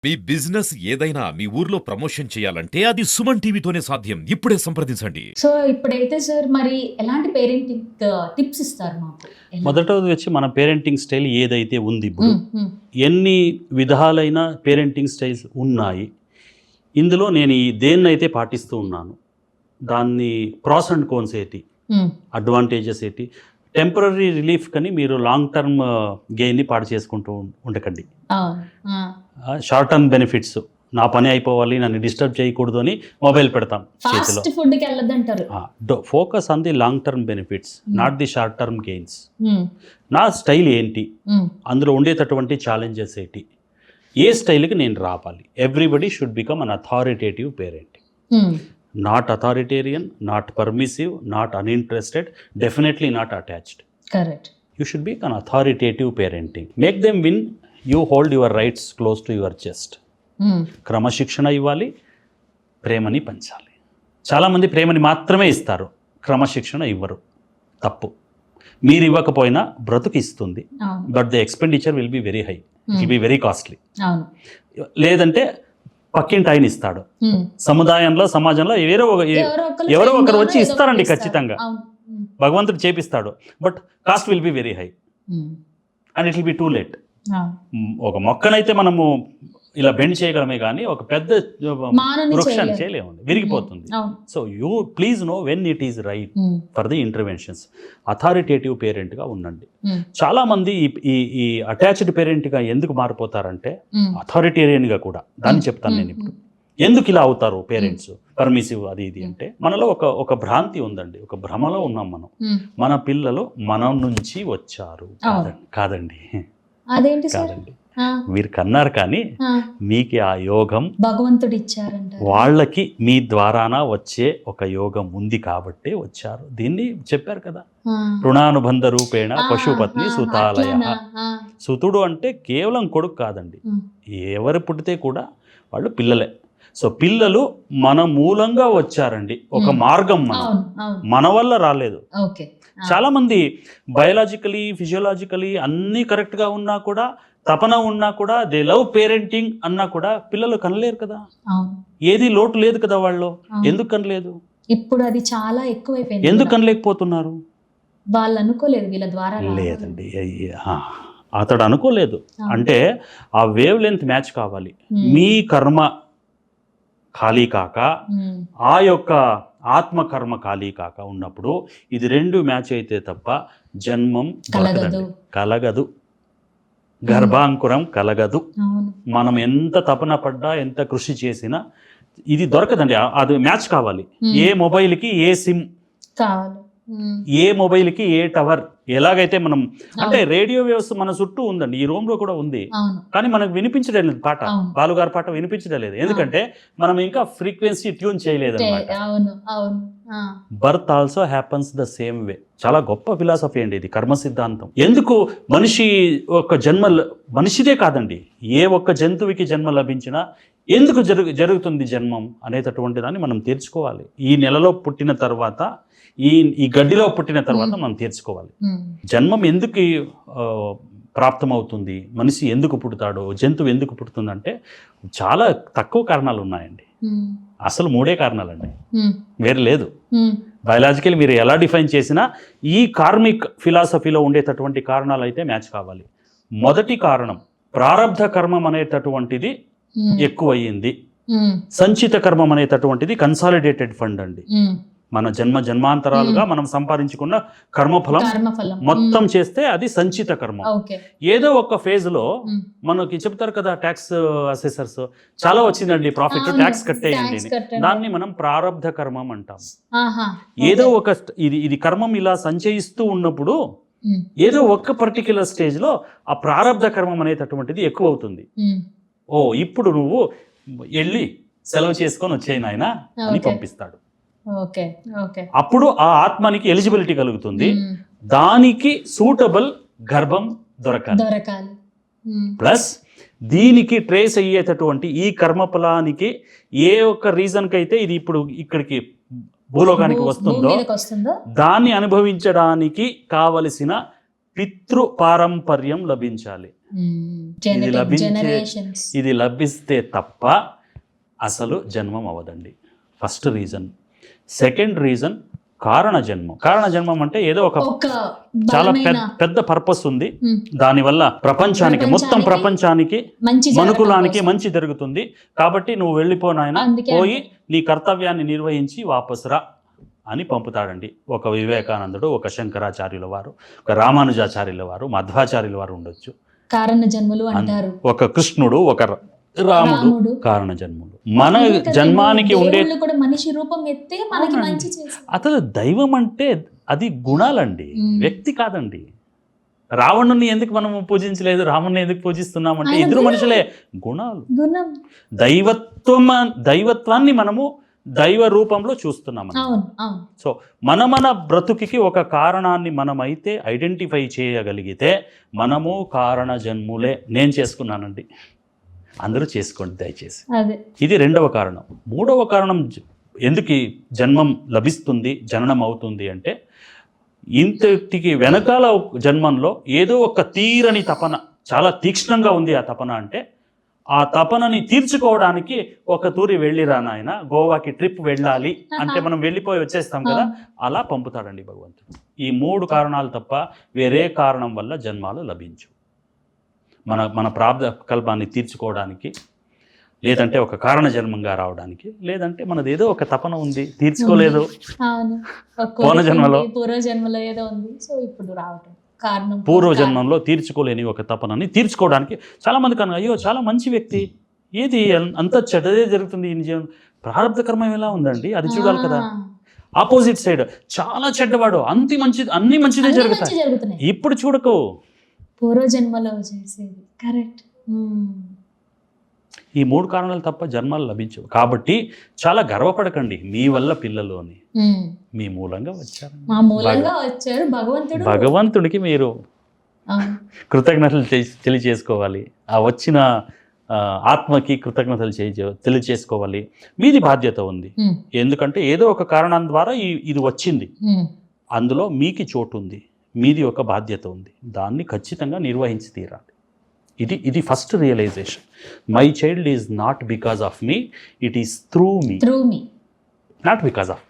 మీ business ఏదైనా మీ ఊర్లో promotion చేయాలంటే అది సుమన్ టీవీతోనే సాధ్యం. ఇప్పుడే సంప్రదించండి. సో ఇప్పుడైతే సార్ మరి ఎలాంటి పేరెంటింగ్ టిప్స్ ఇస్తారు మాకు? మొదటది వచ్చి మన పేరెంటింగ్ స్టైల్ ఏదైతే ఉంది ఇప్పుడు ఎన్ని విధాలైన పేరెంటింగ్ స్టైల్స్ ఉన్నాయి, ఇందులో నేను దేన్నైతే పాటిస్తూ ఉన్నాను, దాన్ని ప్రాస్ అండ్ కోన్స్ ఏంటి, అడ్వాంటేజెస్ ఏంటి, టెంపరీ రిలీఫ్ కని మీరు లాంగ్ టర్మ్ గెయిన్ని పాడు చేసుకుంటూ ఉండకండి. షార్ట్ టర్మ్ బెనిఫిట్స్, నా పని అయిపోవాలి, నన్ను డిస్టర్బ్ చేయకూడదు అని మొబైల్ పెడతాం చేతిలో. Focus on the long term benefits, not the short term gains. నా స్టైల్ ఏంటి, అందులో ఉండేటటువంటి ఛాలెంజెస్ ఏంటి, ఏ స్టైల్కి నేను రావాలి. Everybody should become an authoritative parent. Not authoritarian, not permissive, not uninterested, definitely not attached. Correct. You should be an authoritative parenting. Make them win, you hold your rights close to your chest. క్రమశిక్షణ ఇవ్వాలి, ప్రేమని పంచాలి. చాలామంది ప్రేమని మాత్రమే ఇస్తారు, క్రమశిక్షణ ఇవ్వరు. తప్పు. మీరు ఇవ్వకపోయినా బ్రతుకు ఇస్తుంది, but the expenditure will be very high, it will be very costly. లేదంటే పక్కింటి ఆయన ఇస్తాడు, సముదాయంలో సమాజంలో ఎవరో ఒకరు వచ్చి ఇస్తారండి ఖచ్చితంగా, భగవంతుడు చేపిస్తాడు, but cost will be very high and it will be too late. ఒక మొక్కనైతే మనము ఇలా బెండ్ చేయగలమే కానీ ఒక పెద్ద వృక్షాన్ని చేయలేము, విరిగిపోతుంది. So you please know when it is right for the interventions. Authoritative పేరెంట్గా ఉండండి. చాలా మంది ఈ అటాచ్డ్ పేరెంట్గా ఎందుకు మారిపోతారంటే అథారిటేరియన్గా కూడా. దాన్ని చెప్తాను నేను ఇప్పుడు. ఎందుకు ఇలా అవుతారు పేరెంట్స్, పర్మిసివ్ అది ఇది అంటే, మనలో ఒక భ్రాంతి ఉందండి, ఒక భ్రమలో ఉన్నాం మనం. మన పిల్లలు మన నుంచి వచ్చారు. కాదండి, కాదండి, మీరు కన్నారు కానీ మీకు ఆ యోగం భగవంతుడు ఇచ్చారంట. వాళ్ళకి మీ ద్వారాన వచ్చే ఒక యోగం ఉంది కాబట్టి వచ్చారు. దీన్ని చెప్పారు కదా, రుణానుబంధ రూపేణ పశుపత్ని సుతాలయ. సుతుడు అంటే కేవలం కొడుకు కాదండి, ఎవరు పుట్టితే కూడా వాళ్ళు పిల్లలే. సో పిల్లలు మన మూలంగా వచ్చారండి, ఒక మార్గం మన వల్ల రాలేదు. చాలా మంది బయోలాజికలీ, ఫిజియోలాజికలీ అన్నీ కరెక్ట్గా ఉన్నా కూడా, తపన ఉన్నా కూడా, దే లవ్ పేరెంటింగ్ అన్నా కూడా పిల్లలు కనలేరు కదా. ఏది లోటు లేదు కదా వాళ్ళు. ఎందుకు కనలేదు? ఇప్పుడు అది చాలా ఎక్కువైపోయింది. ఎందుకు కనలేకపోతున్నారు? వాళ్ళు అనుకోలేదు వీళ్ళ ద్వారా. లేదండి, అతడు అనుకోలేదు. అంటే ఆ వేవ్ లెంత్ మ్యాచ్ కావాలి. మీ కర్మ ఖాళీ కాక, ఆ యొక్క ఆత్మకర్మ ఖాళీ కాక ఉన్నప్పుడు ఇది రెండు మ్యాచ్ అయితే తప్ప జన్మం కలగదు, గర్భాంకురం కలగదు. మనం ఎంత తపన పడ్డా, ఎంత కృషి చేసినా ఇది దొరకదండి. అది మ్యాచ్ కావాలి. ఏ మొబైల్కి ఏ సిమ్ కావాలి, ఏ మొబైల్కి ఏ టవర్. ఎలాగైతే మనం అంటే రేడియో వ్యవస్థ మన చుట్టూ ఉందండి, ఈ రూమ్ లో కూడా ఉంది, కానీ మనకు వినిపించడం లేదు పాట. బాలుగారి పాట వినిపించడం లేదు, ఎందుకంటే మనం ఇంకా ఫ్రీక్వెన్సీ ట్యూన్ చేయలేదు అన్నమాట. Birth also happens the same way. చాలా గొప్ప ఫిలాసఫీ అండి ఇది, కర్మ సిద్ధాంతం. ఎందుకు మనిషి ఒక జన్మ, మనిషిదే కాదండి, ఏ ఒక్క జంతువుకి జన్మ లభించినా ఎందుకు జరుగుతుంది జన్మం అనేటటువంటి దాన్ని మనం తీర్చుకోవాలి. ఈ నెలలో పుట్టిన తర్వాత, ఈ గడ్డిలో పుట్టిన తర్వాత మనం తీర్చుకోవాలి. జన్మం ఎందుకు ప్రాప్తమవుతుంది, మనిషి ఎందుకు పుడతాడో, జంతువు ఎందుకు పుడుతుందంటే చాలా తక్కువ కారణాలు ఉన్నాయండి. అసలు 3 కారణాలండి, వేరే లేదు. బయలాజికల్ మీరు ఎలా డిఫైన్ చేసినా ఈ కార్మిక్ ఫిలాసఫీలో ఉండేటటువంటి కారణాలు అయితే మ్యాచ్ కావాలి. మొదటి కారణం, ప్రారబ్ధ కర్మం అనేటటువంటిది ఎక్కువయ్యింది. సంచిత కర్మం అనేటటువంటిది కన్సాలిడేటెడ్ ఫండ్ అండి. మన జన్మాంతరాలుగా మనం సంపాదించుకున్న కర్మఫలం మొత్తం చేస్తే అది సంచిత కర్మ. ఏదో ఒక ఫేజ్ లో మనకి చెప్తారు కదా, ట్యాక్స్ అసెసర్స్, చాలా వచ్చిందండి ప్రాఫిట్, ట్యాక్స్ కట్టేయండి, దాన్ని మనం ప్రారబ్ధ కర్మం అంటాం. ఏదో ఒక ఇది కర్మం ఇలా సంచయిస్తూ ఉన్నప్పుడు ఏదో ఒక పర్టిక్యులర్ స్టేజ్ లో ఆ ప్రారబ్ధ కర్మం అనేటటువంటిది ఎక్కువ అవుతుంది. ఓ ఇప్పుడు నువ్వు వెళ్ళి సెలవు చేసుకొని వచ్చేయి నాయన అని పంపిస్తాడు. అప్పుడు ఆ ఆత్మానికి ఎలిజిబిలిటీ కలుగుతుంది, దానికి సూటబుల్ గర్భం దొరకాలి. ప్లస్ దీనికి ట్రేస్ అయ్యేటటువంటి ఈ కర్మఫలానికి ఏ ఒక్క రీజన్కి అయితే ఇది ఇప్పుడు ఇక్కడికి భూలోకానికి వస్తుందో దాన్ని అనుభవించడానికి కావలసిన పితృ పారంపర్యం లభించాలి. జనరేషన్స్. ఇది లభిస్తే తప్ప అసలు జన్మం అవదండి. First reason. సెకండ్ రీజన్ కారణ జన్మం. కారణ జన్మం అంటే ఏదో ఒక చాలా పెద్ద పర్పస్ ఉంది, దానివల్ల ప్రపంచానికి మొత్తం ప్రపంచానికి మనుకులానికి మంచి జరుగుతుంది కాబట్టి నువ్వు వెళ్ళిపోనాయన, పోయి నీ కర్తవ్యాన్ని నిర్వహించి వాపస్ రా అని పంపుతాడండి. ఒక వివేకానందుడు, ఒక శంకరాచార్యుల వారు, ఒక రామానుజాచార్యుల వారు, మధ్వాచార్యుల వారు ఉండొచ్చు, కారణ జన్మలు అంటారు. ఒక కృష్ణుడు, ఒక రాముడు కారణ జన్ములు. మన జన్మానికి ఉండే మనిషి రూపం ఎత్తే మనకి మంచి చేశాడు. అసలు దైవం అంటే అది గుణాలండి, వ్యక్తి కాదండి. రావణుని ఎందుకు మనం పూజించలేదు, రాముని ఎందుకు పూజిస్తున్నామంటే ఇద్దరు మనుషులే, గుణాలు. దైవత్వాన్ని మనము దైవ రూపంలో చూస్తున్నాం. సో మన బ్రతుకికి ఒక కారణాన్ని మనమైతే ఐడెంటిఫై చేయగలిగితే మనము కారణ జన్ములే. నేను చేసుకున్నానండి, అందరూ చేసుకోండి దయచేసి. ఇది రెండవ కారణం. మూడవ కారణం ఎందుకు జన్మం లభిస్తుంది, జననం అవుతుంది అంటే ఇంతటికి వెనకాల జన్మంలో ఏదో ఒక తీరని తపన, చాలా తీక్ష్ణంగా ఉంది ఆ తపన. అంటే ఆ తపనని తీర్చుకోవడానికి ఒక తూరి వెళ్ళిరా నాయన, గోవాకి ట్రిప్ వెళ్ళాలి అంటే మనం వెళ్ళిపోయి వచ్చేస్తాం కదా, అలా పంపుతాడండి భగవంతుడు. ఈ మూడు కారణాలు తప్ప వేరే కారణం వల్ల జన్మాలు లభించు. మన ప్రాప్త కల్పాన్ని తీర్చుకోవడానికి, లేదంటే ఒక కారణ జన్మంగా రావడానికి, లేదంటే మనది ఏదో ఒక తపన ఉంది తీర్చుకోలేదు పూర్వజన్మలో ఏదో ఉంది, సో ఇప్పుడు రావటం కారణం. పూర్వజన్మంలో తీర్చుకోలేని ఒక తపనని తీర్చుకోవడానికి చాలా మంది కనుక, అయ్యో చాలా మంచి వ్యక్తి, ఏది అంత చెడ్డదే జరుగుతుంది ఈ జీవనం, ప్రారంభ కర్మ ఎలా ఉందండి అది చూడాలి కదా. ఆపోజిట్ సైడ్ చాలా చెడ్డవాడు, అన్ని మంచిదే జరుగుతాయి, ఇప్పుడు చూడకు పూర్వజన్మలో చేసేది. కరెక్ట్. ఈ మూడు కారణాలు తప్ప జన్మాలు లభించవు. కాబట్టి చాలా గర్వపడకండి, మీ వల్ల పిల్లలు అని, మీ మూలంగా వచ్చారు, భగవంతుడికి మీరు కృతజ్ఞతలు తెలియచేసుకోవాలి. ఆ వచ్చిన ఆత్మకి కృతజ్ఞతలు తెలియచేసుకోవాలి. మీది బాధ్యత ఉంది, ఎందుకంటే ఏదో ఒక కారణం ద్వారా ఇది వచ్చింది, అందులో మీకు చోటు ఉంది, మీది ఒక బాధ్యత ఉంది, దాన్ని ఖచ్చితంగా నిర్వహించి తీరాలి. ఇది first realisation. My child is not because of me, it is through me, not because of